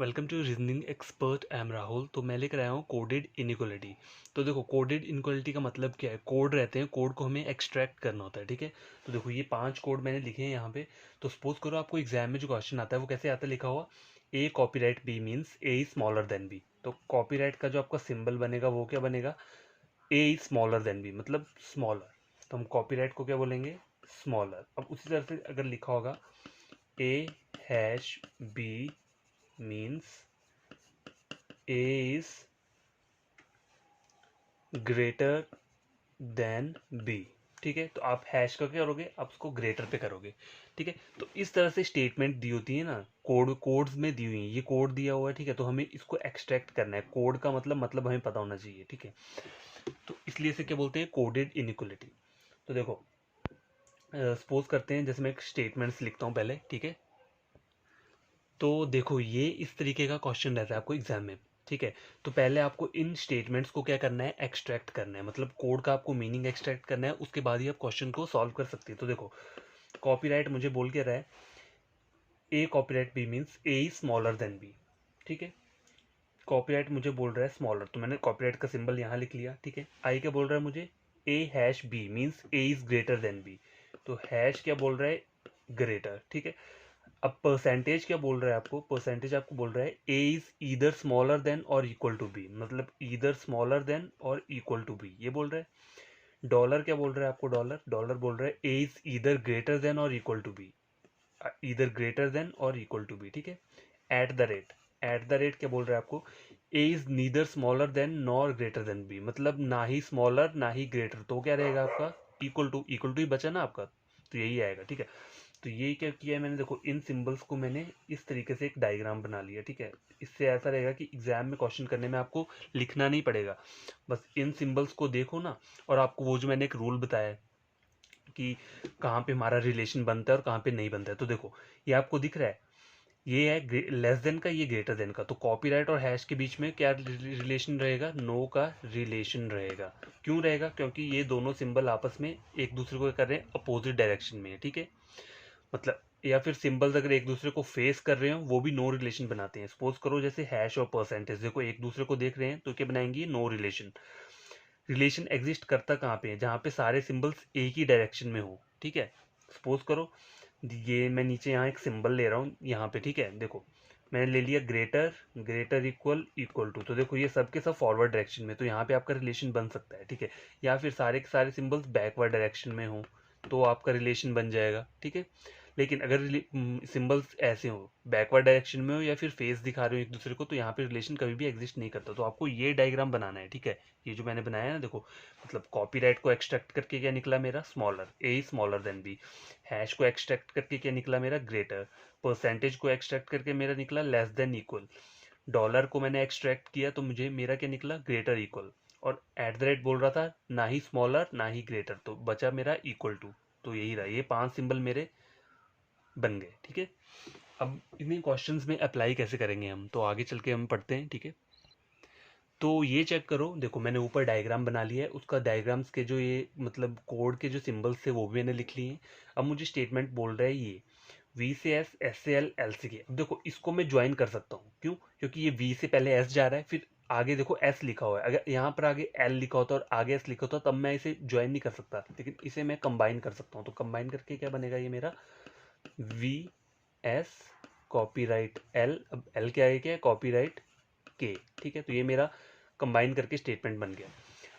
Welcome to reasoning expert M Rahul. तो मैं लेकर आया हूँ कोडेड इनइक्वालिटी। तो देखो कोडेड इनइक्वालिटी का मतलब क्या है। कोड रहते हैं, कोड को हमें एक्सट्रैक्ट करना होता है, ठीक है। तो देखो ये 5 कोड मैंने लिखे हैं यहाँ पे। तो सपोज करो आपको एग्जाम में जो क्वेश्चन आता है वो कैसे आता है, लिखा हुआ A copyright B means A is smaller than B. तो कॉपीराइट का जो आपका सिंबल बनेगा वो क्या बनेगा, A is smaller than B, मतलब स्मॉलर। तो हम कॉपीराइट को क्या बोलेंगे, स्मॉलर। अब उसी तरह से अगर लिखा होगा A hash B means A is greater than B, ठीक है। तो आप हैश का क्या करोगे, आप उसको ग्रेटर पे करोगे, ठीक है। तो इस तरह से स्टेटमेंट दी होती है ना, कोड्स में दी हुई है। ये कोड दिया हुआ है, ठीक है। तो हमें इसको एक्सट्रैक्ट करना है। कोड का मतलब हमें पता होना चाहिए, ठीक है। तो इसलिए से क्या बोलते हैं, कोडेड इनइक्वालिटी। तो देखो सपोज करते हैं, जैसे मैं एक स्टेटमेंट्स लिखता हूँ पहले, ठीक है। तो देखो ये इस तरीके का क्वेश्चन रहता है आपको एग्जाम में, ठीक है। तो पहले आपको इन स्टेटमेंट्स को क्या करना है, एक्सट्रैक्ट करना है, मतलब कोड का आपको मीनिंग एक्सट्रैक्ट करना है। उसके बाद ही आप क्वेश्चन को सॉल्व कर सकते हैं। तो देखो कॉपीराइट मुझे बोल के रहा है A copyright B means A is smaller than B, ठीक है। कॉपीराइट मुझे बोल रहा है स्मॉलर, तो मैंने कॉपीराइट का सिंबल यहाँ लिख लिया, ठीक है। आई क्या बोल रहा है मुझे, A hash B means A is greater than B. तो हैश क्या बोल रहा है, ग्रेटर, ठीक है। अब परसेंटेज क्या बोल रहा है आपको, परसेंटेज आपको बोल रहा है A is either smaller than और इक्वल टू बी, मतलब ईदर स्मॉलर देन और इक्वल टू बी, ये बोल रहा है। डॉलर क्या बोल रहा है आपको, डॉलर डॉलर बोल रहा है A is either greater than और equal to B, either greater than और इक्वल टू बी, ठीक है। एट द रेट क्या बोल रहा है आपको, A is neither smaller than nor greater than B, मतलब ना ही स्मॉलर ना ही ग्रेटर। तो क्या रहेगा आपका, इक्वल टू ही बचा ना आपका, तो यही आएगा, ठीक है। तो ये क्या किया है मैंने, देखो इन सिंबल्स को मैंने इस तरीके से एक डायग्राम बना लिया, ठीक है। इससे ऐसा रहेगा कि एग्जाम में क्वेश्चन करने में आपको लिखना नहीं पड़ेगा, बस इन सिंबल्स को देखो ना। और आपको वो जो मैंने एक रूल बताया है कि कहाँ पे हमारा रिलेशन बनता है और कहाँ पे नहीं बनता है, तो देखो ये आपको दिख रहा है, ये है लेस देन का, ये ग्रेटर देन का। तो कॉपीराइट और हैश के बीच में क्या रिलेशन रहेगा, नो का रिलेशन रहेगा। क्यों रहेगा, क्योंकि ये दोनों सिंबल आपस में एक दूसरे को कर रहे हैं, अपोजिट डायरेक्शन में, ठीक है। मतलब या फिर सिंबल्स अगर एक दूसरे को फेस कर रहे हो वो भी नो रिलेशन बनाते हैं। सपोज करो जैसे हैश और परसेंटेज, देखो एक दूसरे को देख रहे हैं तो क्या बनाएंगे, नो रिलेशन। रिलेशन एग्जिस्ट करता कहाँ पे है, जहाँ पे सारे सिंबल्स एक ही डायरेक्शन में हो, ठीक है। सपोज करो ये मैं नीचे यहाँ एक सिंबल ले रहा हूँ यहाँ पे, ठीक है। देखो मैंने ले लिया greater, greater equal, equal to. तो देखो ये सब के सब फॉरवर्ड डायरेक्शन में, तो यहाँ पे आपका रिलेशन बन सकता है, ठीक है। या फिर सारे के सारे सिंबल्स बैकवर्ड डायरेक्शन में हो तो आपका रिलेशन बन जाएगा, ठीक है। लेकिन अगर सिंबल्स ऐसे हो, बैकवर्ड डायरेक्शन में हो या फिर फेस दिखा रहे हो एक दूसरे को, तो यहाँ पे रिलेशन कभी भी एग्जिस्ट नहीं करता। तो आपको ये डायग्राम बनाना है, ठीक है। ये जो मैंने बनाया है ना, देखो मतलब कॉपीराइट को एक्सट्रैक्ट करके क्या निकला मेरा, smaller, a smaller than B. Hash को एक्सट्रैक्ट करके क्या निकला मेरा, ग्रेटर। परसेंटेज को एक्सट्रैक्ट करके मेरा निकला लेस देन इक्वल। डॉलर को मैंने एक्सट्रैक्ट किया तो मुझे मेरा क्या निकला, ग्रेटर इक्वल। और एट द रेट बोल रहा था ना ही स्मॉलर ना ही ग्रेटर, तो बचा मेरा इक्वल टू। तो यही रहा, ये 5 सिंबल मेरे बन गए, ठीक है। अब इन्हीं क्वेश्चंस में अप्लाई कैसे करेंगे हम, तो आगे चल के हम पढ़ते हैं, ठीक है। तो ये चेक करो, देखो मैंने ऊपर डायग्राम बना लिया है, उसका डायग्राम्स के जो ये मतलब कोड के जो सिंबल्स थे वो भी मैंने लिख लिए हैं। अब मुझे स्टेटमेंट बोल रहा है ये वी से एस, एस से एल, एल से के। अब देखो इसको मैं ज्वाइन कर सकता हूँ, क्यों, क्योंकि ये वी से पहले एस जा रहा है, फिर आगे देखो एस लिखा हुआ है। अगर यहाँ पर आगे एल लिखा होता और आगे एस लिखा होता तब मैं इसे ज्वाइन नहीं कर सकता, लेकिन इसे मैं कंबाइन कर सकता हूँ। तो कंबाइन करके क्या बनेगा ये मेरा, वी एस कॉपीराइट एल। अब एल क्या है, क्या है, कॉपीराइट के, ठीक है। तो ये मेरा कंबाइन करके स्टेटमेंट बन गया।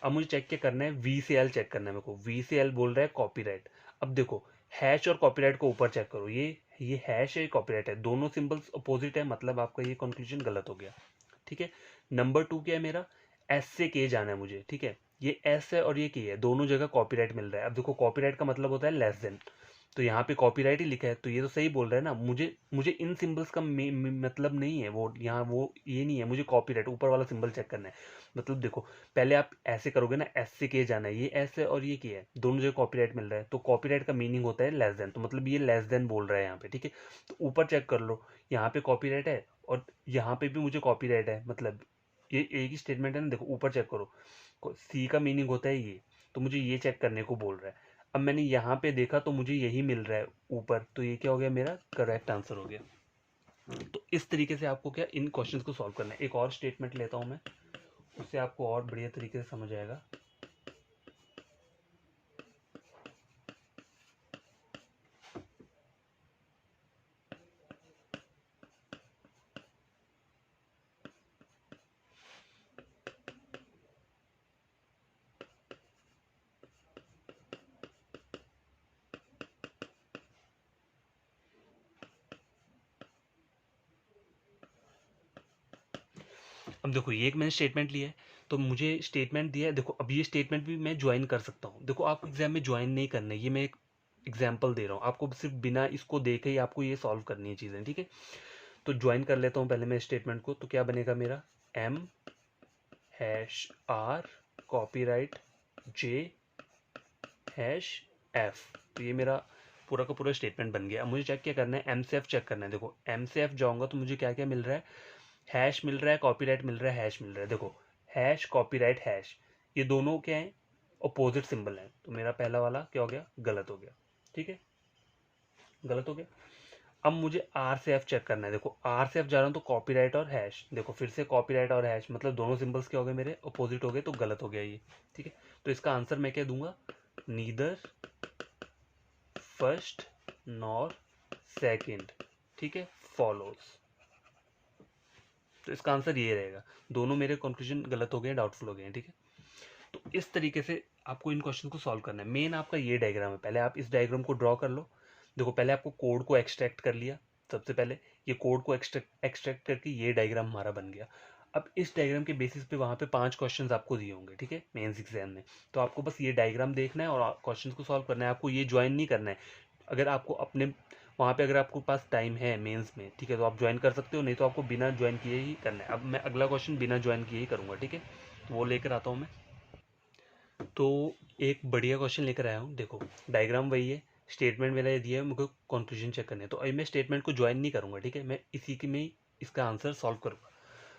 अब मुझे चेक क्या करना है, वी से एल चेक करना है मेरे को। वी से एल बोल रहा है कॉपीराइट। अब देखो हैश और कॉपीराइट को ऊपर चेक करो, ये हैश है, कॉपीराइट है, दोनों सिंबल्स अपोजिट है, मतलब आपका ये कंक्लूजन गलत हो गया, ठीक है। नंबर 2 क्या है मेरा, एस से के जाना है मुझे, ठीक है। ये एस है और ये के है, दोनों जगह कॉपीराइट मिल रहा है। अब देखो कॉपीराइट का मतलब होता है लेस देन, तो यहाँ पे कॉपीराइट ही लिखा है, तो ये तो सही बोल रहा है ना। मुझे मुझे इन सिंबल्स का मतलब नहीं है, वो यहाँ वो ये नहीं है, मुझे कॉपीराइट ऊपर वाला सिंबल चेक करना है। मतलब देखो पहले आप ऐसे करोगे ना, एस से के जाना है, ये एस है और ये के है, दोनों जगह कॉपीराइट मिल रहा है, तो कॉपीराइट का मीनिंग होता है लेस देन, तो मतलब ये लेस देन बोल रहा है यहाँ पे, ठीक है। तो ऊपर चेक कर लो, यहाँ पे कॉपीराइट है और यहाँ पे भी मुझे कॉपीराइट है, मतलब ये एक ही स्टेटमेंट है ना। देखो ऊपर चेक करो, सी का मीनिंग होता है ये, तो मुझे ये चेक करने को बोल रहा है। अब मैंने यहाँ पे देखा तो मुझे यही मिल रहा है ऊपर, तो ये क्या हो गया, मेरा करेक्ट आंसर हो गया। तो इस तरीके से आपको क्या इन क्वेश्चंस को सॉल्व करना है। एक और स्टेटमेंट लेता हूँ मैं, उससे आपको और बढ़िया तरीके से समझ आएगा। अब देखो ये एक मैंने स्टेटमेंट लिया है, तो मुझे स्टेटमेंट दिया है। देखो अब ये स्टेटमेंट भी मैं ज्वाइन कर सकता हूँ। देखो आपको एग्जाम में ज्वाइन नहीं करना है, ये मैं एक एग्जाम्पल दे रहा हूँ आपको, सिर्फ बिना इसको देखे ही आपको ये सॉल्व करनी है चीज़ें, ठीक है। तो ज्वाइन कर लेता हूँ पहले मैं स्टेटमेंट को। तो क्या बनेगा मेरा, M hash R copyright J hash F. तो ये मेरा पूरा का पूरा स्टेटमेंट बन गया। अब मुझे चेक क्या करना है, एम से एफ चेक करना है। देखो एम से एफ जाऊंगा तो मुझे क्या क्या मिल रहा है, हैश मिल रहा है, कॉपीराइट मिल रहा है, हैश मिल रहा है। देखो हैश कॉपीराइट हैश, ये दोनों क्या है, अपोजिट सिंबल है। तो मेरा पहला वाला क्या हो गया, गलत हो गया, ठीक है, गलत हो गया। अब मुझे आर से एफ चेक करना है। देखो आर से एफ जा रहा हूँ तो कॉपीराइट और हैश, देखो फिर से कॉपीराइट और हैश, मतलब दोनों सिंबल्स क्या हो गए मेरे, अपोजिट हो गए, तो गलत हो गया ये, ठीक है। तो इसका आंसर मैं क्या दूंगा, नीदर फर्स्ट नॉर सेकंड, ठीक है, फॉलोज। तो इसका आंसर ये रहेगा। दोनों मेरे कंक्लूजन गलत हो गए, डाउटफुल हो गए हैं, ठीक है। तो इस तरीके से आपको इन क्वेश्चन को सॉल्व करना है। मेन आपका ये डायग्राम है, पहले आप इस डायग्राम को ड्रॉ कर लो। देखो पहले आपको कोड को एक्सट्रैक्ट कर लिया, सबसे पहले ये कोड को एक्सट्रैक्ट करके ये डायग्राम हमारा बन गया। अब इस डायग्राम के बेसिस पे वहाँ पे 5 क्वेश्चंस आपको दिए होंगे, ठीक है, मेंस एग्जाम में। तो आपको बस ये डायग्राम देखना है और क्वेश्चंस को सॉल्व करना है, आपको ये ज्वाइन नहीं करना है। अगर आपको अपने वहाँ पे अगर आपको पास टाइम है मेंस में, ठीक है, तो आप ज्वाइन कर सकते हो, नहीं तो आपको बिना ज्वाइन किए ही करना है। अब मैं अगला क्वेश्चन बिना ज्वाइन किए ही करूँगा, ठीक है, तो वो लेकर आता हूँ मैं। तो एक बढ़िया क्वेश्चन लेकर आया हूँ। देखो डायग्राम वही है, स्टेटमेंट मेरा ये दिया है, मुझे कंक्लूजन चेक करने है। तो अभी मैं स्टेटमेंट को ज्वाइन नहीं करूँगा, ठीक है, मैं इसी की में ही इसका आंसर सॉल्व करूँगा।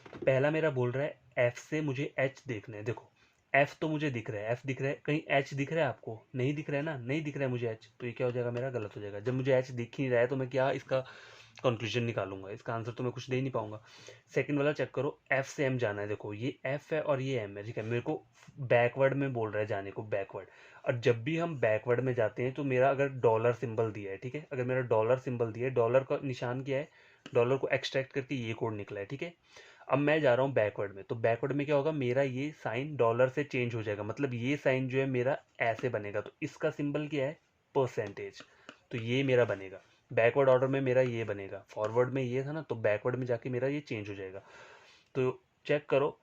तो पहला मेरा बोल रहा है एफ से मुझे एच देखना है। देखो एफ तो मुझे दिख रहा है, एफ दिख रहा है, कहीं एच दिख रहा है आपको, नहीं दिख रहा है ना, नहीं दिख रहा है मुझे एच, तो ये क्या हो जाएगा मेरा, गलत हो जाएगा। जब मुझे एच दिख ही नहीं रहा है तो मैं क्या इसका कंक्लूजन निकालूंगा, इसका आंसर तो मैं कुछ दे ही नहीं पाऊंगा। सेकंड वाला चेक करो, एफ से एम जाना है। देखो ये एफ है और ये एम है, ठीक है, मेरे को बैकवर्ड में बोल रहा है जाने को, बैकवर्ड। और जब भी हम बैकवर्ड में जाते हैं तो मेरा अगर डॉलर सिंबल दिया है, ठीक है, अगर मेरा डॉलर सिंबल दिया है, डॉलर का निशान क्या है, डॉलर को एक्सट्रैक्ट करके ये कोड निकला है, ठीक है। अब मैं जा रहा हूँ बैकवर्ड में, तो बैकवर्ड में क्या होगा, मेरा ये साइन डॉलर से चेंज हो जाएगा, मतलब ये साइन जो है मेरा ऐसे बनेगा। तो इसका सिंबल क्या है, परसेंटेज, तो ये मेरा बनेगा। बैकवर्ड ऑर्डर में मेरा ये बनेगा, फॉरवर्ड में ये था ना, तो बैकवर्ड में जाके मेरा ये चेंज हो जाएगा। तो चेक करो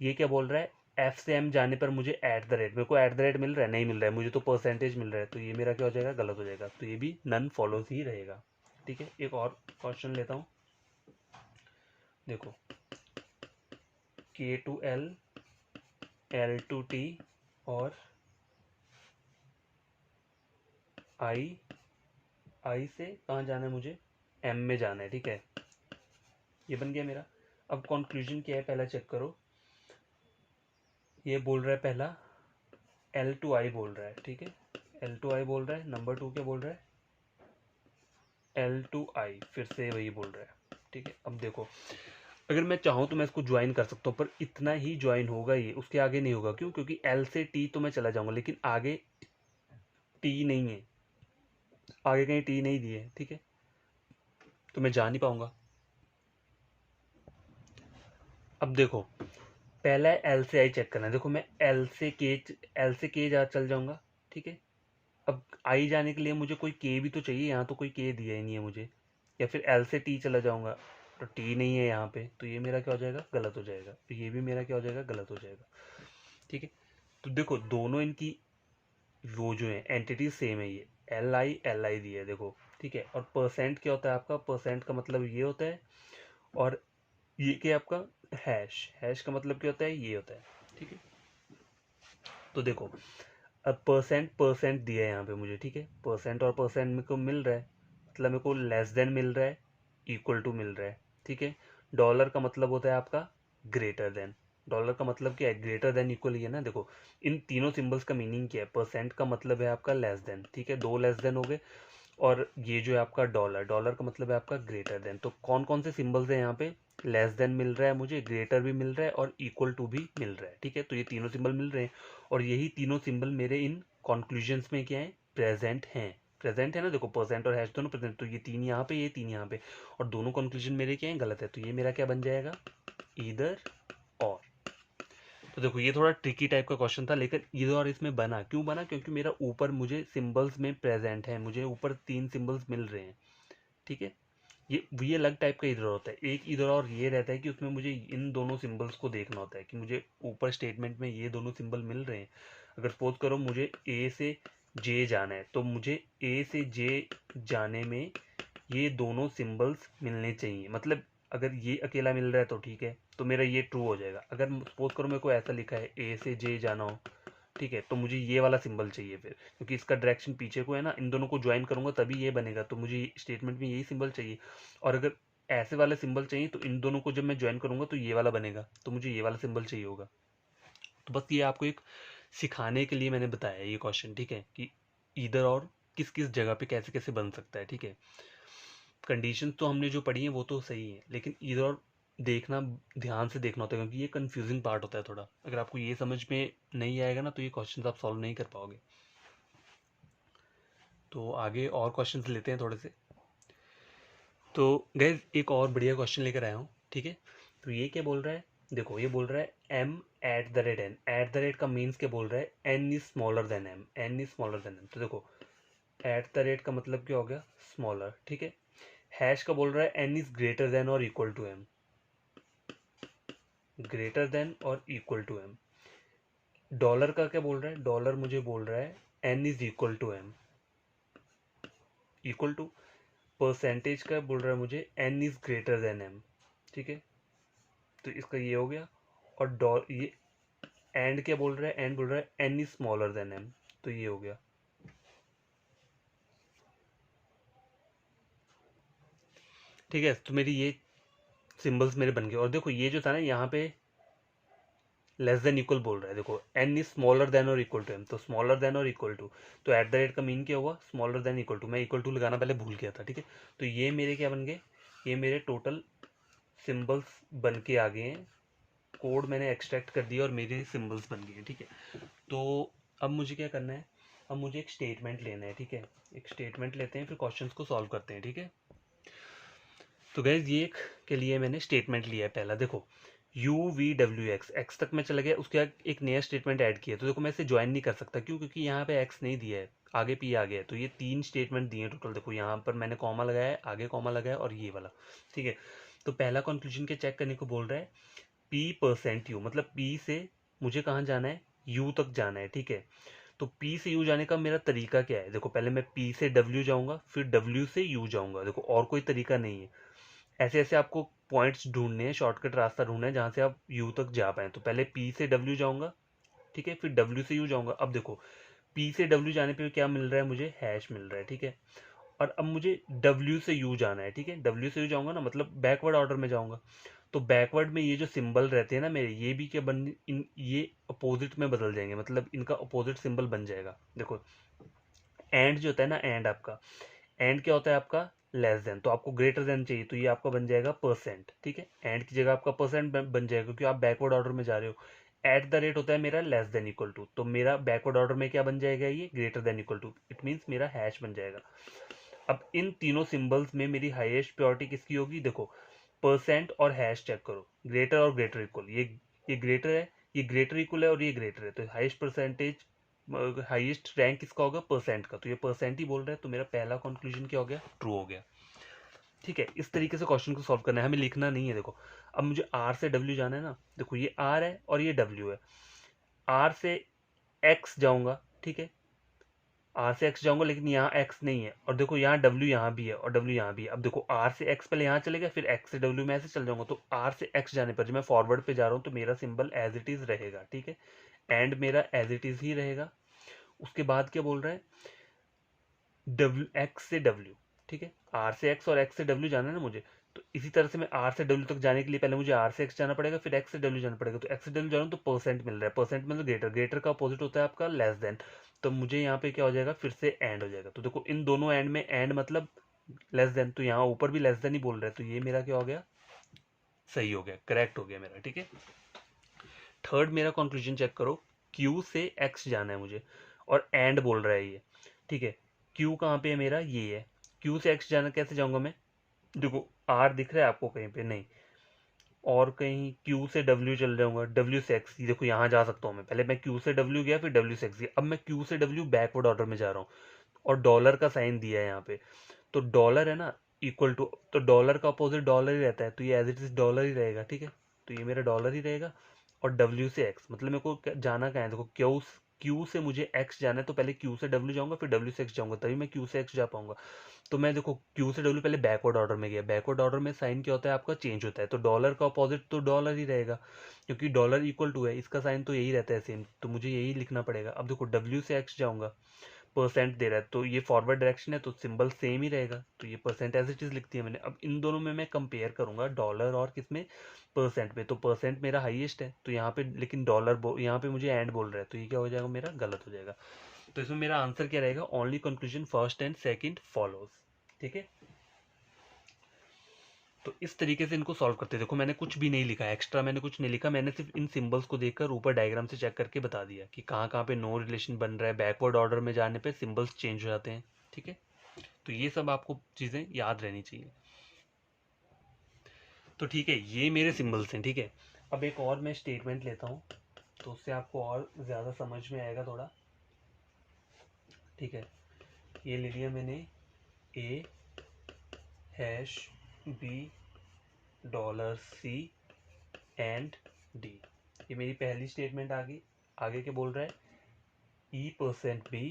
ये क्या बोल रहा है, एफ से एम जाने पर मुझे एट द रेट, मेरे को एट द रेट मिल रहा है, नहीं मिल रहा है, मुझे तो परसेंटेज मिल रहा है, तो ये मेरा क्या हो जाएगा, गलत हो जाएगा। तो ये भी नन फॉलोज ही रहेगा, ठीक है। एक और क्वेश्चन लेता हूँ। देखो K to L, L to T और आई, आई से कहाँ जाना है मुझे, एम में जाना है, ठीक है, ये बन गया मेरा। अब कंक्लूजन क्या है, पहला चेक करो, ये बोल रहा है पहला एल टू आई बोल रहा है, ठीक है, एल टू आई बोल रहा है। नंबर 2 क्या बोल रहा है, एल टू आई, फिर से वही बोल रहा है, ठीक है। अब देखो अगर मैं चाहूँ तो मैं इसको ज्वाइन कर सकता हूँ, पर इतना ही ज्वाइन होगा ये, उसके आगे नहीं होगा। क्यों, क्योंकि एल से टी तो मैं चला जाऊंगा, लेकिन आगे टी नहीं है, आगे कहीं टी नहीं दिए है, ठीक है, तो मैं जा नहीं पाऊंगा। अब देखो पहला है एल से आई चेक करना है। देखो मैं एल से के जा चल जाऊंगा, ठीक है। अब आई जाने के लिए मुझे कोई के भी तो चाहिए, यहाँ तो कोई के दिया ही नहीं है मुझे। या फिर एल से टी चला जाऊंगा, तो टी नहीं है यहाँ पे, तो ये मेरा क्या हो जाएगा, गलत हो जाएगा। तो ये भी मेरा क्या हो जाएगा, गलत हो जाएगा, ठीक है। तो देखो दोनों इनकी वो जो है एंटिटी सेम है, ये एल आई दी है, देखो, ठीक है। और परसेंट क्या होता है आपका, परसेंट का मतलब ये होता है, और ये क्या है आपका, हैश, हैश का मतलब क्या होता है, ये होता है, ठीक है। तो देखो अब परसेंट परसेंट दिया है यहाँ पे मुझे, ठीक है, परसेंट और परसेंट मेरे को मिल रहा है, मतलब मेरे को लेस देन मिल रहा है, इक्वल टू मिल रहा है, ठीक है। डॉलर का मतलब होता है आपका ग्रेटर देन, डॉलर का मतलब क्या है, ग्रेटर देन इक्वल ही है ना। देखो इन तीनों सिंबल्स का मीनिंग क्या है, परसेंट का मतलब है आपका लेस देन, ठीक है, दो लेस देन हो गए, और ये जो है आपका डॉलर, डॉलर का मतलब है आपका ग्रेटर देन। तो कौन कौन से सिंबल्स हैं यहाँ पे, लेस देन मिल रहा है मुझे, ग्रेटर भी मिल रहा है और इक्वल टू भी मिल रहा है, ठीक है। तो ये तीनों सिंबल मिल रहे हैं और यही तीनों सिंबल मेरे इन कॉन्क्लूजन्स में क्या है, प्रेजेंट हैं। प्रेजेंट है ना, देखो परसेंट और हैश दोनों प्रेजेंट, तो ये तीन यहाँ पे, ये तीन यहाँ पे, और दोनों कंक्लूजन मेरे क्या है, गलत है। तो ये मेरा क्या बन जाएगा, ईदर और। तो देखो ये थोड़ा ट्रिकी टाइप का क्वेश्चन था, लेकिन ईदर और इसमें बना क्यों बना, क्योंकि मेरा ऊपर मुझे सिंबल्स में प्रेजेंट है, मुझे ऊपर तीन सिंबल्स मिल रहे हैं, ठीक है। ये अलग टाइप का इधर होता है। एक इधर और ये रहता है कि उसमें मुझे इन दोनों सिंबल्स को देखना होता है कि मुझे ऊपर स्टेटमेंट में ये दोनों सिंबल मिल रहे हैं। अगर सपोज करो मुझे ए से जे जाना है, तो मुझे ए से जे जाने में ये दोनों सिंबल्स मिलने चाहिए। मतलब अगर ये अकेला मिल रहा है तो ठीक है, तो मेरा ये ट्रू हो जाएगा। अगर सपोज करो मेरे को ऐसा लिखा है ए से जे जाना हो, ठीक है, तो मुझे ये वाला सिंबल चाहिए फिर, क्योंकि इसका डायरेक्शन पीछे को है ना, इन दोनों को ज्वाइन करूंगा तभी ये बनेगा, तो मुझे स्टेटमेंट में यही सिंबल चाहिए। और अगर ऐसे वाले सिंबल चाहिए तो इन दोनों को जब मैं ज्वाइन करूंगा तो ये वाला बनेगा, तो मुझे ये वाला सिंबल चाहिए होगा। तो बस ये आपको एक सिखाने के लिए मैंने बताया ये क्वेश्चन, ठीक है, कि इधर और किस किस जगह पे कैसे कैसे बन सकता है, ठीक है। कंडीशन तो हमने जो पढ़ी है वो तो सही है, लेकिन इधर और देखना, ध्यान से देखना होता है, क्योंकि ये कंफ्यूजिंग पार्ट होता है थोड़ा। अगर आपको ये समझ में नहीं आएगा ना, तो ये क्वेश्चन आप सॉल्व नहीं कर पाओगे। तो आगे और क्वेश्चंस लेते हैं थोड़े से। तो गैस एक और बढ़िया क्वेश्चन लेकर आया हूँ, ठीक है। तो ये क्या बोल रहा है, देखो ये बोल रहा है M at the rate N. At the rate का मीन्स क्या बोल रहा है, N is smaller than M, N is smaller than M. तो देखो एट द रेट का मतलब क्या हो गया, स्मॉलर, ठीक है। हैश का बोल रहा है एन इज ग्रेटर देन और equal to M, greater than और इक्वल टू एम। डॉलर का क्या बोल रहा है, डॉलर मुझे बोल रहा है N is equal to M, equal to. Percentage का बोल रहा है मुझे N is greater than M, ठीक है। तो इसका ये हो गया। और डॉ ये एंड क्या बोल रहा है, एंड बोल रहा है N is smaller than M, तो ये हो गया, ठीक है। तो मेरी ये सिंबल्स मेरे बन गए। और देखो ये जो था ना यहाँ पे लेस देन इक्वल बोल रहा है, देखो एन इज स्मॉलर देन और इक्वल टू एम, तो स्मॉलर देन और इक्वल टू, तो एट द रेट का मीन क्या हुआ, स्मॉलर देन इक्वल टू। मैं इक्वल टू लगाना पहले भूल गया था, ठीक है। तो ये मेरे क्या बन गए, ये मेरे टोटल सिंबल्स बन के आ गए हैं। कोड मैंने एक्सट्रैक्ट कर दिया और मेरे सिंबल्स बन गए, ठीक है। तो अब मुझे क्या करना है, अब मुझे एक स्टेटमेंट लेना है, ठीक है। एक स्टेटमेंट लेते हैं, फिर क्वेश्चंस को सॉल्व करते हैं, ठीक है। तो गैस ये एक के लिए मैंने स्टेटमेंट लिया है पहला, देखो you V W x, x तक मैं चला गया, उसके बाद एक नया स्टेटमेंट ऐड किया। तो देखो मैं इसे ज्वाइन नहीं कर सकता, क्यों, क्योंकि यहाँ पे एक्स नहीं दिया है, आगे पी आ गया है। तो ये तीन स्टेटमेंट दिए टोटल, देखो यहाँ पर मैंने कॉमा लगाया है, आगे कॉमा लगाया और ये वाला, ठीक है। तो पहला कंक्लूजन के चेक करने को बोल रहा है पी परसेंट यू, मतलब पी से मुझे कहाँ जाना है, यू तक जाना है, ठीक है। तो पी से यू जाने का मेरा तरीका क्या है, देखो पहले मैं पी से डब्ल्यू जाऊंगा, फिर डब्ल्यू से यू जाऊंगा, देखो और कोई तरीका नहीं है। ऐसे ऐसे आपको पॉइंट्स ढूंढने हैं, शॉर्टकट रास्ता ढूंढना है जहाँ से आप यू तक जा पाए। तो पहले पी से डब्ल्यू जाऊंगा, ठीक है, फिर डब्ल्यू से यू जाऊंगा। अब देखो पी से डब्ल्यू जाने पे क्या मिल रहा है, मुझे हैश मिल रहा है, ठीक है। और अब मुझे डब्ल्यू से यू जाना है, ठीक है। डब्ल्यू से यू जाऊंगा ना, मतलब बैकवर्ड ऑर्डर में जाऊंगा। तो बैकवर्ड में ये जो सिंबल रहते हैं ना मेरे, ये भी क्या बन, इन ये अपोजिट में बदल जाएंगे, मतलब इनका अपोजिट सिंबल बन जाएगा। देखो एंड जो होता है ना, एंड आपका, एंड क्या होता है आपका, लेस देन। तो आपको ग्रेटर देन चाहिए, तो ये आपका बन जाएगा परसेंट, ठीक है। एंड की जगह आपका परसेंट बन जाएगा, क्योंकि आप बैकवर्ड ऑर्डर में जा रहे हो। एट द रेट होता है मेरा लेस देन इक्वल टू, तो मेरा बैकवर्ड ऑर्डर में क्या बन जाएगा, ये greater than equal to, it means मेरा हैश बन जाएगा। अब इन तीनों सिंबल्स में मेरी हाईएस्ट प्योरिटी किसकी होगी, देखो परसेंट और हैश चेक करो, ग्रेटर और ग्रेटर इक्वल, ये ग्रेटर है, ये ग्रेटर इक्वल है और ये ग्रेटर है, तो हाईएस्ट परसेंटेज, हाईएस्ट रैंक किसका होगा, परसेंट का। तो ये परसेंट ही बोल रहा है, तो मेरा पहला कंक्लूजन क्या हो गया, ट्रू हो गया, ठीक है। इस तरीके से क्वेश्चन को सॉल्व करना है, हमें लिखना नहीं है। देखो अब मुझे आर से डब्ल्यू जाना है ना, देखो ये आर है और ये डब्ल्यू है। आर से एक्स जाऊंगा, ठीक है, आर से एक्स जाऊंगा, लेकिन यहाँ एक्स नहीं है, और देखो यहाँ डब्ल्यू यहाँ भी है और डब्ल्यू यहाँ भी है। अब देखो आर से एक्स पहले यहाँ चलेगा, फिर एक्स से डब्ल्यू में ऐसे चल जाऊंगा। तो आर से एक्स जाने पर जब मैं फॉरवर्ड पे जा रहा हूँ तो मेरा सिंबल एज इट इज रहेगा, ठीक है। एंड मेरा एज इट इज ही रहेगा। उसके बाद क्या बोल रहा है, डब्ल्यू एक्स से डब्ल्यू, ठीक है। आर से एक्स और एक्स से डब्ल्यू जाना है ना मुझे, तो इसी तरह से मैं आर से डब्ल्यू तक जाने के लिए पहले मुझे आर से एक्स जाना पड़ेगा, फिर एक्स से डब्ल्यू जाना पड़ेगा। तो एक्स से डब्ल्यू जा रहा हूँ तो परसेंट मिल रहा है, परसेंट मतलब ग्रेटर, ग्रेटर का अपोजिट होता है आपका लेस देन। तो मुझे यहाँ पे क्या हो जाएगा, फिर से एंड हो जाएगा। तो देखो इन दोनों एंड में एंड मतलब लेस देन, तो यहाँ ऊपर भी लेस देन ही बोल रहा है, तो ये मेरा क्या हो गया, सही हो गया, करेक्ट हो गया मेरा। ठीक है, थर्ड मेरा कंक्लूजन चेक करो, Q से X जाना है मुझे और एंड बोल रहा है ये। ठीक है, Q कहाँ पे है मेरा, ये है। Q से X जाना कैसे जाऊंगा मैं, देखो R दिख रहा है आपको कहीं पे, नहीं, और कहीं Q से W चल जाऊंगा, W से X, ये देखो यहाँ जा सकता हूँ मैं। पहले मैं Q से W गया, फिर W से X गया, अब मैं Q से W बैकवर्ड ऑर्डर में जा रहा हूँ, और डॉलर का साइन दिया है यहाँ पे, तो डॉलर है ना इक्वल टू, तो डॉलर का अपोजिट डॉलर ही रहता है, तो ये एज इट इज डॉलर ही रहेगा। ठीक है, तो ये मेरा डॉलर ही रहेगा। और डब्ल्यू से एक्स मतलब मेरे को जाना कहाँ है, देखो क्यू, क्यू से मुझे एक्स जाना है, तो पहले क्यू से डब्ल्यू जाऊंगा, फिर डब्ल्यू से एक्स जाऊंगा, तभी मैं क्यू से एक्स जा पाऊंगा। तो मैं देखो क्यू से डब्ल्यू पहले बैकवर्ड ऑर्डर में गया, बैकवर्ड ऑर्डर में साइन क्या होता है आपका, चेंज होता है, तो डॉलर का अपोजिट तो डॉलर ही रहेगा, क्योंकि डॉलर इक्वल टू है, इसका साइन तो यही रहता है सेम, तो मुझे यही लिखना पड़ेगा। अब देखो डब्ल्यू से एक्स जाऊंगा, परसेंट दे रहा है, तो ये फॉरवर्ड डायरेक्शन है, तो सिंबल सेम ही रहेगा, तो ये परसेंट एज इट इज लिखती है मैंने। अब इन दोनों में मैं कंपेयर करूंगा डॉलर और किसमें, परसेंट में, तो परसेंट मेरा हाईएस्ट है, तो यहाँ पे लेकिन डॉलर यहाँ पे मुझे एंड बोल रहा है, तो ये क्या हो जाएगा मेरा, गलत हो जाएगा। तो इसमें मेरा आंसर क्या रहेगा, only conclusion first and second follows. ठीक है, तो इस तरीके से इनको सॉल्व करते हैं। देखो मैंने कुछ भी नहीं लिखा, एक्स्ट्रा मैंने कुछ नहीं लिखा, मैंने सिर्फ इन सिंबल्स को देखकर ऊपर डायग्राम से चेक करके बता दिया कि कहाँ कहाँ पे नो रिलेशन बन रहा है, बैकवर्ड ऑर्डर में जाने पे सिंबल्स चेंज हो जाते हैं। ठीक है, तो ये सब आपको चीज़ें याद रहनी चाहिए। तो ठीक है, ये मेरे सिंबल्स हैं। ठीक है, अब एक और मैं स्टेटमेंट लेता हूँ, तो उससे आपको और ज़्यादा समझ में आएगा थोड़ा। ठीक है, ये ले लिया मैंने, A hash B dollar C and D, ये मेरी पहली स्टेटमेंट आ गई। आगे क्या बोल रहा है, E%B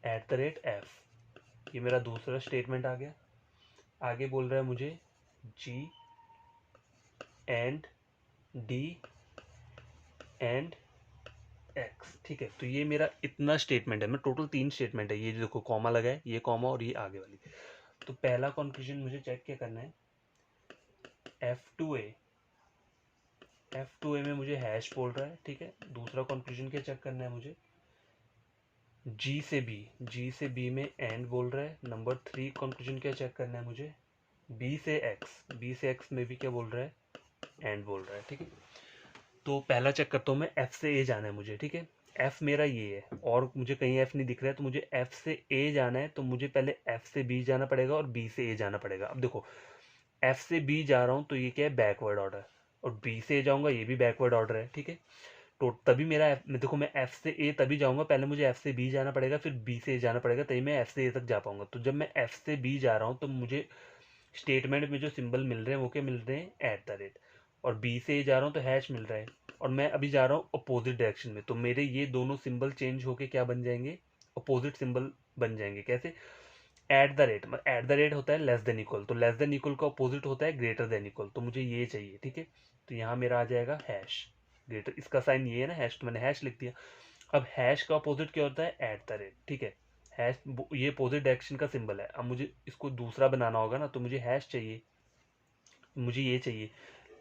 @f, ये मेरा दूसरा स्टेटमेंट आ गया। आगे बोल रहा है मुझे G and D and X। ठीक है, तो ये मेरा इतना स्टेटमेंट है, मैं टोटल 3 स्टेटमेंट है, ये जो देखो कॉमा लगा है, ये कॉमा और ये आगे वाली। तो पहला कंक्लूजन मुझे चेक क्या करना है, F2A, F2A में मुझे हैश बोल रहा है। ठीक है, दूसरा कंक्लूजन क्या चेक करना है मुझे, G से B, G से B में एंड बोल रहा है। नंबर 3 कंक्लूजन क्या चेक करना है मुझे, B से X, B से X में भी क्या बोल रहा है, एंड बोल रहा है। ठीक है, तो पहला चेक करता हूँ मैं, F से A जाना है मुझे। ठीक है, F मेरा ये है और मुझे कहीं F नहीं दिख रहा है, तो मुझे F से A जाना है, तो मुझे पहले F से B जाना पड़ेगा और B से A जाना पड़ेगा। अब देखो F से B जा रहा हूँ तो ये क्या है, बैकवर्ड ऑर्डर, और B से A जाऊँगा, ये भी बैकवर्ड ऑर्डर है। ठीक है, तो तभी मेरा देखो मैं F से A तभी जाऊँगा, पहले मुझे F से B जाना पड़ेगा, फिर B से A जाना पड़ेगा, तभी मैं F से A तक जा पाऊँगा। तो जब मैं F से B जा रहा हूँ तो मुझे स्टेटमेंट में जो सिंबल मिल रहे हैं वो क्या मिल रहे हैं, @ और बी से जा रहा हूँ तो हैश मिल रहा है, और मैं अभी जा रहा हूँ अपोजिट डायरेक्शन में, तो मेरे ये दोनों सिंबल चेंज होके क्या बन जाएंगे, अपोजिट सिंबल बन जाएंगे। कैसे, @ होता है लेस देन इक्वल, तो लेस देन इक्वल का अपोजिट होता है ग्रेटर देन इक्वल, तो मुझे ये चाहिए। ठीक है, तो यहाँ मेरा आ जाएगा हैश, ग्रेटर, इसका साइन ये है ना हैश, तो मैंने हैश लिख दिया। अब हैश का अपोजिट क्या होता है, @। ठीक है, हैश ये अपोजिट डायरेक्शन का सिंबल है। अब मुझे इसको दूसरा बनाना होगा ना, तो मुझे हैश चाहिए, मुझे ये चाहिए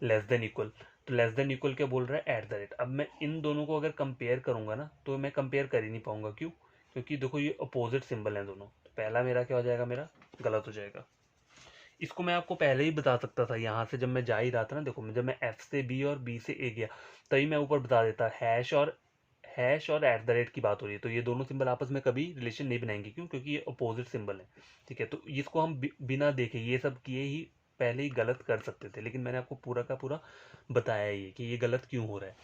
लेस देन इक्वल, तो लेस देन इक्वल क्या बोल रहा है, @। अब मैं इन दोनों को अगर कंपेयर करूंगा ना, तो मैं कंपेयर कर ही नहीं पाऊंगा। क्यों, क्योंकि देखो ये अपोजिट सिंबल हैं दोनों, तो पहला मेरा क्या हो जाएगा, मेरा गलत हो जाएगा। इसको मैं आपको पहले ही बता सकता था, यहाँ से जब मैं जा ही रहा था ना, देखो जब मैं F से B और B से A गया, तभी मैं ऊपर बता देता, हैश और @ की बात हो रही है, तो ये दोनों सिंबल आपस में कभी रिलेशन नहीं बनाएंगे। क्यों, क्योंकि ये अपोजिट सिंबल है। ठीक है, तो इसको हम बिना देखे ये सब किए ही पहले ही गलत कर सकते थे, लेकिन मैंने आपको पूरा का पूरा बताया ये कि ये गलत क्यों हो रहा है।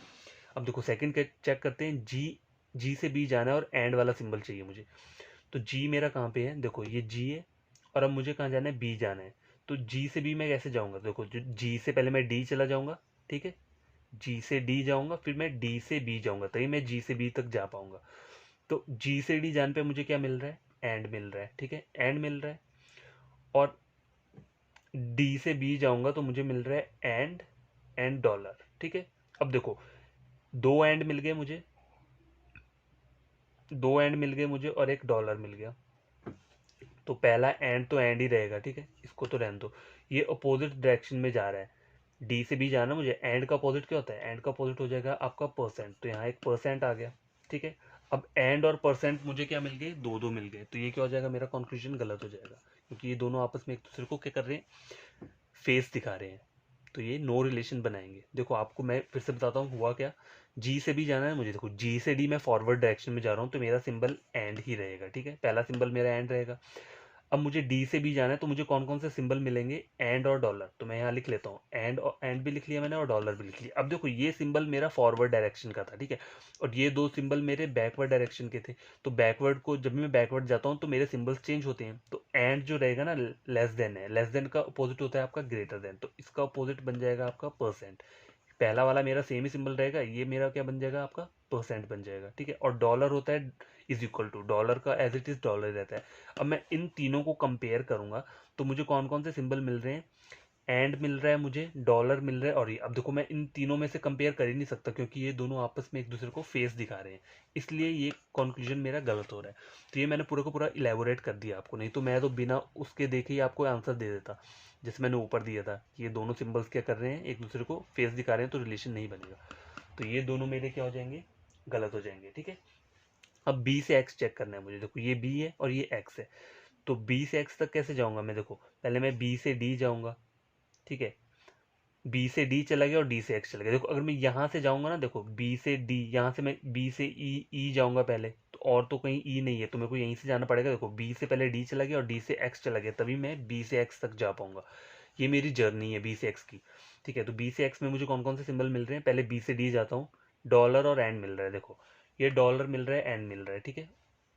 अब देखो सेकंड चेक करते हैं, जी से बी जाना है और एंड वाला सिंबल चाहिए मुझे। तो जी मेरा कहाँ पे है, देखो ये जी है, और अब मुझे कहाँ जाना है, बी जाना है। तो जी से बी मैं कैसे जाऊँगा, देखो जो जी से पहले मैं डी चला जाऊँगा। ठीक है, जी से डी जाऊँगा, फिर मैं डी से बी जाऊँगा, तभी मैं जी से बी तक जा पाऊँगा। तो जी से डी जाने पे मुझे क्या मिल रहा है, एंड मिल रहा है। ठीक है, एंड मिल रहा है, और डी से बी जाऊँगा तो मुझे मिल रहा है एंड डॉलर। ठीक है, अब देखो दो एंड मिल गए मुझे, और एक डॉलर मिल गया, तो पहला एंड तो एंड ही रहेगा। ठीक है, इसको तो रहने दो, ये अपोजिट डायरेक्शन में जा रहा है, डी से बी जाना मुझे, एंड का अपोजिट क्या होता है, एंड का अपोजिट हो जाएगा आपका परसेंट, तो यहाँ एक परसेंट आ गया। ठीक है। अब एंड और परसेंट मुझे क्या मिल गए, दो दो मिल गए, तो ये क्या हो जाएगा, मेरा कंक्लूजन गलत हो जाएगा, क्योंकि ये दोनों आपस में एक दूसरे को क्या कर रहे हैं, फेस दिखा रहे हैं, तो ये नो रिलेशन बनाएंगे। देखो आपको मैं फिर से बताता हूँ हुआ क्या, जी से भी जाना है मुझे, देखो जी से डी मैं फॉरवर्ड डायरेक्शन में जा रहा हूँ, तो मेरा सिंबल एंड ही रहेगा, ठीक है, पहला सिंबल मेरा एंड रहेगा। अब मुझे डी से बी जाना है, तो मुझे कौन कौन से सिंबल मिलेंगे, एंड और डॉलर, तो मैं यहाँ लिख लेता हूँ एंड, और एंड भी लिख लिया मैंने और डॉलर भी लिख लिया। अब देखो ये सिंबल मेरा फॉरवर्ड डायरेक्शन का था, ठीक है, और ये दो सिंबल मेरे बैकवर्ड डायरेक्शन के थे। तो बैकवर्ड को जब भी मैं बैकवर्ड जाता हूँ तो मेरे सिंबल्स चेंज होते हैं, तो एंड जो रहेगा ना, लेस देन है, लेस देन का अपोजिट होता है आपका ग्रेटर देन, तो इसका अपोजिट बन जाएगा आपका परसेंट। पहला वाला मेरा सेम ही सिंबल रहेगा, ये मेरा क्या बन जाएगा, आपका परसेंट बन जाएगा, ठीक है। और डॉलर होता है इज इक्वल टू, डॉलर का एज इट इज डॉलर रहता है। अब मैं इन तीनों को कंपेयर करूंगा, तो मुझे कौन कौन से सिंबल मिल रहे हैं, एंड मिल रहा है मुझे, डॉलर मिल रहा है, और ये अब देखो मैं इन तीनों में से कंपेयर कर ही नहीं सकता, क्योंकि ये दोनों आपस में एक दूसरे को फेस दिखा रहे हैं, इसलिए ये कंक्लूजन मेरा गलत हो रहा है। तो ये मैंने पूरा का पूरा इलेबोरेट कर दिया आपको, नहीं तो मैं तो बिना उसके देखे ही आपको आंसर दे देता, जैसे मैंने ऊपर दिया था कि ये दोनों सिंबल्स क्या कर रहे हैं, एक दूसरे को फेस दिखा रहे हैं, तो रिलेशन नहीं बनेगा। तो ये दोनों मेरे क्या हो जाएंगे, गलत हो जाएंगे, ठीक है। अब बी से एक्स चेक करना है मुझे, देखो ये बी है और ये एक्स है, तो बी से एक्स तक कैसे जाऊंगा मैं, देखो पहले मैं बी से डी जाऊंगा, ठीक है, बी से डी चला गया और डी से एक्स चला गया। देखो अगर मैं यहाँ से जाऊंगा ना, देखो बी से डी, यहाँ से मैं बी से ई जाऊंगा पहले, तो और तो कहीं ई नहीं है, तो मेरे को यहीं से जाना पड़ेगा। देखो बी से पहले डी चला गया और डी से एक्स चला गया, तभी मैं बी से एक्स तक जा पाऊंगा। ये मेरी जर्नी है बी से एक्स की, ठीक है। तो बी से एक्स में मुझे कौन कौन से सिंबल मिल रहे हैं, पहले बी से डी जाता हूँ, डॉलर और एंड मिल रहा है, देखो ये डॉलर मिल रहा है, एंड मिल रहा है, ठीक है।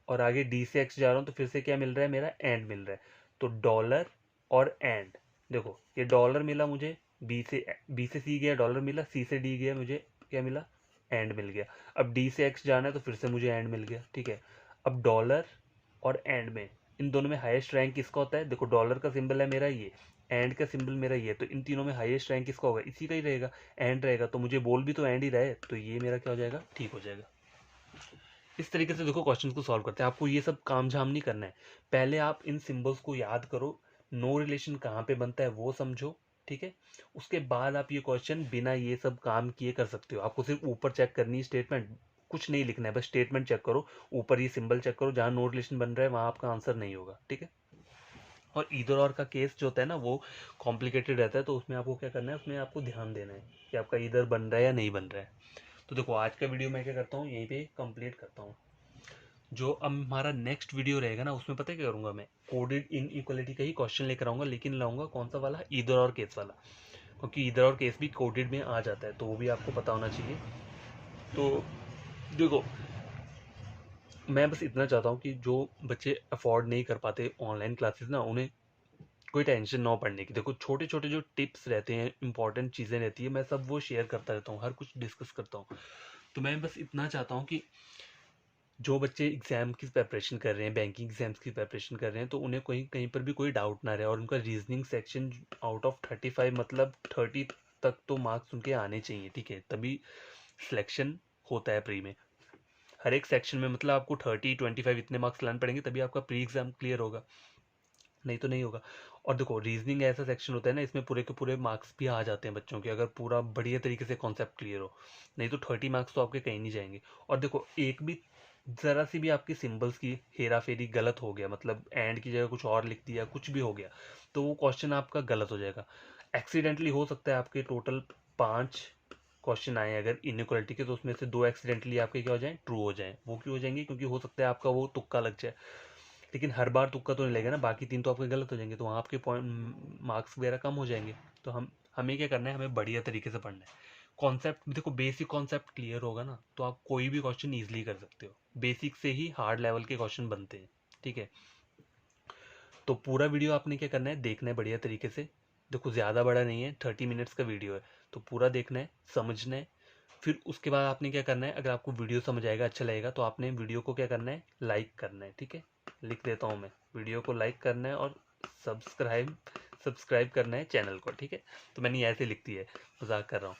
और आगे डी से एक्स जा रहा हूँ, तो फिर से क्या मिल रहा है, मेरा एंड मिल रहा है, तो डॉलर और एंड, देखो ये डॉलर मिला मुझे, बी से सी गया डॉलर मिला, सी से डी गया मुझे क्या मिला, एंड मिल गया। अब डी से एक्स जाना है, तो फिर से मुझे एंड मिल गया, ठीक है। अब डॉलर और एंड में, इन दोनों में हाईएस्ट रैंक किसका होता है, देखो डॉलर का सिंबल है मेरा ये, एंड का सिंबल मेरा ये, तो इन तीनों में हाईएस्ट रैंक किसका होगा, इसी का ही रहेगा, एंड रहेगा, तो मुझे बोल भी तो एंड ही रहा है, तो ये मेरा क्या हो जाएगा, ठीक हो जाएगा। इस तरीके से देखो क्वेश्चन को सॉल्व करते हैं। आपको ये सब काम झाम नहीं करना है, पहले आप इन सिंबल्स को याद करो, नो रिलेशन कहाँ पे बनता है वो समझो, ठीक है। उसके बाद आप ये क्वेश्चन बिना ये सब काम किए कर सकते हो। आपको सिर्फ ऊपर चेक करनी है स्टेटमेंट, कुछ नहीं लिखना है, बस स्टेटमेंट चेक करो, ऊपर ये सिंबल चेक करो, जहाँ नो रिलेशन बन रहा है वहाँ आपका आंसर नहीं होगा, ठीक है। और इधर और का केस जो होता है ना, वो कॉम्प्लिकेटेड रहता है, तो उसमें आपको क्या करना है, उसमें आपको ध्यान देना है कि आपका इधर बन रहा है या नहीं बन रहा है। तो देखो आज का वीडियो मैं क्या करता हूँ, यहीं पे कंप्लीट करता हूँ। जो अब हमारा नेक्स्ट वीडियो रहेगा ना, उसमें पता है क्या करूंगा मैं, कोडेड इनइक्वालिटी का ही क्वेश्चन लेकर आऊंगा, लेकिन लाऊंगा कौन सा वाला, इधर और केस वाला, क्योंकि इधर और केस भी कोडेड में आ जाता है, तो वो भी आपको पता होना चाहिए। तो देखो मैं बस इतना चाहता हूँ कि जो बच्चे अफोर्ड नहीं कर पाते ऑनलाइन क्लासेस ना, उन्हें कोई टेंशन ना हो पढ़ने की। देखो छोटे छोटे जो टिप्स रहते हैं, इंपॉर्टेंट चीज़ें रहती है, मैं सब वो शेयर करता रहता हूँ, हर कुछ डिस्कस करता हूँ। तो मैं बस इतना चाहता हूँ कि जो बच्चे एग्ज़ाम की प्रिपरेशन कर रहे हैं, बैंकिंग एग्जाम्स की प्रिपरेशन कर रहे हैं, तो उन्हें कहीं कहीं पर भी कोई डाउट ना रहे, और उनका रीजनिंग सेक्शन आउट ऑफ 35 मतलब 30 तक तो मार्क्स उनके आने चाहिए, ठीक है, तभी सिलेक्शन होता है प्री में। हर एक सेक्शन में मतलब आपको 30 25 इतने मार्क्स लाने पड़ेंगे, तभी आपका प्री एग्जाम क्लियर होगा, नहीं तो नहीं होगा। और देखो रीजनिंग ऐसा सेक्शन होता है ना, इसमें पूरे के पूरे मार्क्स भी आ जाते हैं बच्चों के, अगर पूरा बढ़िया तरीके से कॉन्सेप्ट क्लियर हो, नहीं तो 30 मार्क्स तो आपके कहीं नहीं जाएंगे। और देखो एक भी ज़रा सी भी आपकी सिंबल्स की हेरा फेरी गलत हो गया, मतलब एंड की जगह कुछ और लिख दिया, कुछ भी हो गया, तो वो क्वेश्चन आपका गलत हो जाएगा। एक्सीडेंटली हो सकता है आपके टोटल 5 क्वेश्चन आए अगर इनइक्वालिटी के, तो उसमें से 2 एक्सीडेंटली आपके क्या हो जाएं, ट्रू हो जाएं। वो क्यों हो जाएंगे, क्योंकि हो सकता है आपका वो तुक्का लग जाए, लेकिन हर बार तुक्का तो नहीं लगेगा ना, बाकी 3 तो आपके गलत हो जाएंगे, तो वहाँ आपके पॉइंट मार्क्स वगैरह कम हो जाएंगे। तो हमें क्या करना है, हमें बढ़िया तरीके से पढ़ना है। कॉन्सेप्ट देखो, बेसिक कॉन्सेप्ट क्लियर होगा ना, तो आप कोई भी क्वेश्चन ईजिली कर सकते हो, बेसिक से ही हार्ड लेवल के क्वेश्चन बनते हैं, ठीक है। तो पूरा वीडियो आपने क्या करना है, देखना है बढ़िया तरीके से। देखो ज़्यादा बड़ा नहीं है, 30 मिनट्स का वीडियो है, तो पूरा देखना है, समझना है। फिर उसके बाद आपने क्या करना है, अगर आपको वीडियो समझ आएगा, अच्छा लगेगा, तो आपने वीडियो को क्या करना है, लाइक करना है, ठीक है। लिख देता हूँ मैं, वीडियो को लाइक करना है और सब्सक्राइब सब्सक्राइब करना है चैनल को, ठीक है। तो मैंने ऐसे लिख दिया है, मजाक कर रहा हूँ,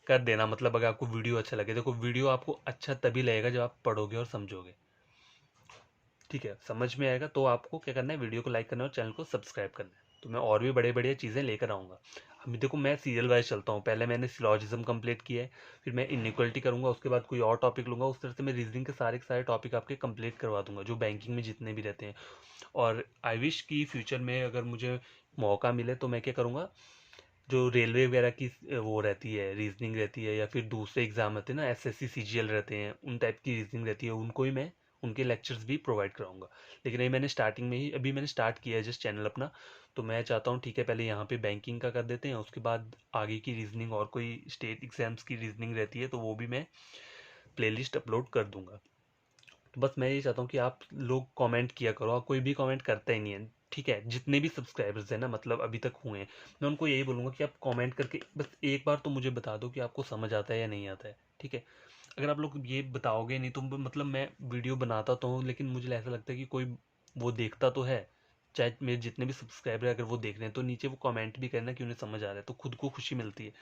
कर देना, मतलब अगर आपको वीडियो अच्छा लगे। देखो वीडियो आपको अच्छा तभी लगेगा जब आप पढ़ोगे और समझोगे, ठीक है, समझ में आएगा। तो आपको क्या करना है, वीडियो को लाइक करना है और चैनल को सब्सक्राइब करना है। तो मैं और भी बड़े बड़े चीज़ें लेकर आऊँगा। अभी देखो मैं सीरियल वाइज चलता हूँ, पहले मैंने सिलॉजिज्म कंप्लीट किया है, फिर मैं इनइक्वालिटी करूंगा, उसके बाद कोई और टॉपिक लूंगा, उस तरह से मैं रीजनिंग के सारे टॉपिक आपके कंप्लीट करवा दूंगा जो बैंकिंग में जितने भी रहते हैं। और आई विश कि फ्यूचर में अगर मुझे मौका मिले तो मैं क्या करूँगा, जो रेलवे वगैरह की वो रहती है रीजनिंग रहती है, या फिर दूसरे एग्जाम आते हैं ना, एसएससी सीजीएल रहते हैं, उन टाइप की रीजनिंग रहती है, उनको ही मैं उनके लेक्चर्स भी प्रोवाइड कराऊंगा। लेकिन अभी मैंने स्टार्टिंग में ही अभी मैंने स्टार्ट किया है जस्ट चैनल अपना, तो मैं चाहता हूँ ठीक है पहले यहाँ पे बैंकिंग का कर देते हैं, उसके बाद आगे की रीजनिंग और कोई स्टेट एग्जाम्स की रीजनिंग रहती है तो वो भी मैं प्लेलिस्ट अपलोड कर दूंगा। तो बस मैं ये चाहता हूँ कि आप लोग कमेंट किया करो, और कोई भी कमेंट करता ही नहीं है, ठीक है, जितने भी सब्सक्राइबर्स हैं ना, मतलब अभी तक हुए हैं, मैं उनको यही बोलूँगा कि आप कमेंट करके बस एक बार तो मुझे बता दो कि आपको समझ आता है या नहीं आता है, ठीक है। अगर आप लोग ये बताओगे नहीं तो मतलब मैं वीडियो बनाता तो हूँ, लेकिन मुझे ऐसा लगता है कि कोई वो देखता तो है, चाहे मेरे जितने भी सब्सक्राइबर है अगर वो देख रहे हैं तो नीचे वो कमेंट भी करना कि उन्हें समझ आ रहा है, तो खुद को खुशी मिलती है।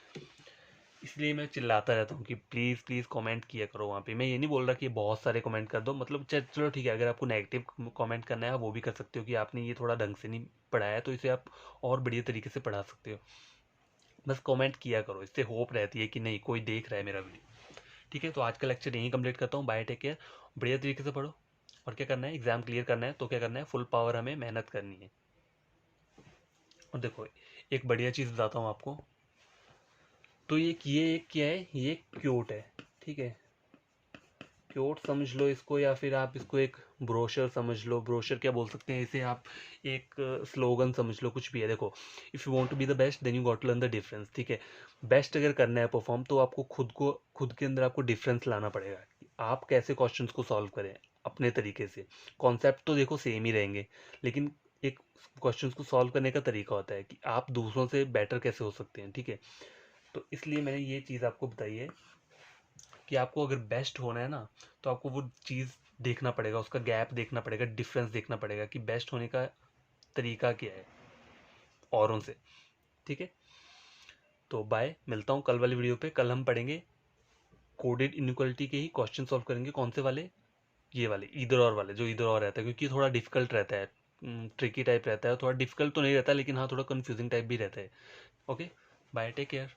इसलिए मैं चिल्लाता रहता हूँ कि प्लीज़ प्लीज़ कमेंट किया करो वहाँ पे। मैं ये नहीं बोल रहा कि बहुत सारे कमेंट कर दो, मतलब चलो ठीक है, अगर आपको नेगेटिव कमेंट करना है आप वो भी कर सकते हो कि आपने ये थोड़ा ढंग से नहीं पढ़ाया, तो इसे आप और बढ़िया तरीके से पढ़ा सकते हो। बस कमेंट किया करो, इससे होप रहती है कि नहीं कोई देख रहा है मेरा वीडियो। ठीक है, तो आज का लेक्चर यहीं कंप्लीट करता हूँ। बाय, टेक केयर, बढ़िया तरीके से पढ़ो। और क्या करना है, एग्जाम क्लियर करना है तो क्या करना है, फुल पावर हमें मेहनत करनी है। और देखो एक बढ़िया चीज़ बताता हूँ आपको, तो ये एक क्या है, ये क्योट है, ठीक है, क्योट समझ लो इसको, या फिर आप इसको एक ब्रोशर समझ लो, ब्रोशर क्या बोल सकते हैं इसे आप, एक स्लोगन समझ लो, कुछ भी है। देखो, if you want to be the best then you got to learn the difference, ठीक है। बेस्ट अगर करना है परफॉर्म तो आपको खुद के अंदर आपको डिफरेंस लाना पड़ेगा कि आप कैसे क्वेश्चंस को सॉल्व करें अपने तरीके से। कॉन्सेप्ट तो देखो सेम ही रहेंगे, लेकिन एक क्वेश्चंस को सॉल्व करने का तरीका होता है कि आप दूसरों से बेटर कैसे हो सकते हैं, ठीक है। तो इसलिए मैंने ये चीज़ आपको बताई है कि आपको अगर बेस्ट होना है ना, तो आपको वो चीज़ देखना पड़ेगा, उसका गैप देखना पड़ेगा, डिफरेंस देखना पड़ेगा कि बेस्ट होने का तरीका क्या है औरों से, ठीक है। तो बाय, मिलता हूँ कल वाली वीडियो पे। कल हम पढ़ेंगे कोडेड इनइक्वालिटी के ही क्वेश्चन सॉल्व करेंगे। कौन से वाले, ये वाले इधर और वाले, जो इधर और रहता है, क्योंकि थोड़ा डिफिकल्ट रहता है, ट्रिकी टाइप रहता है, थोड़ा डिफिकल्ट तो नहीं रहता लेकिन हाँ थोड़ा कंफ्यूजिंग टाइप भी रहता है। Okay, bye, take care.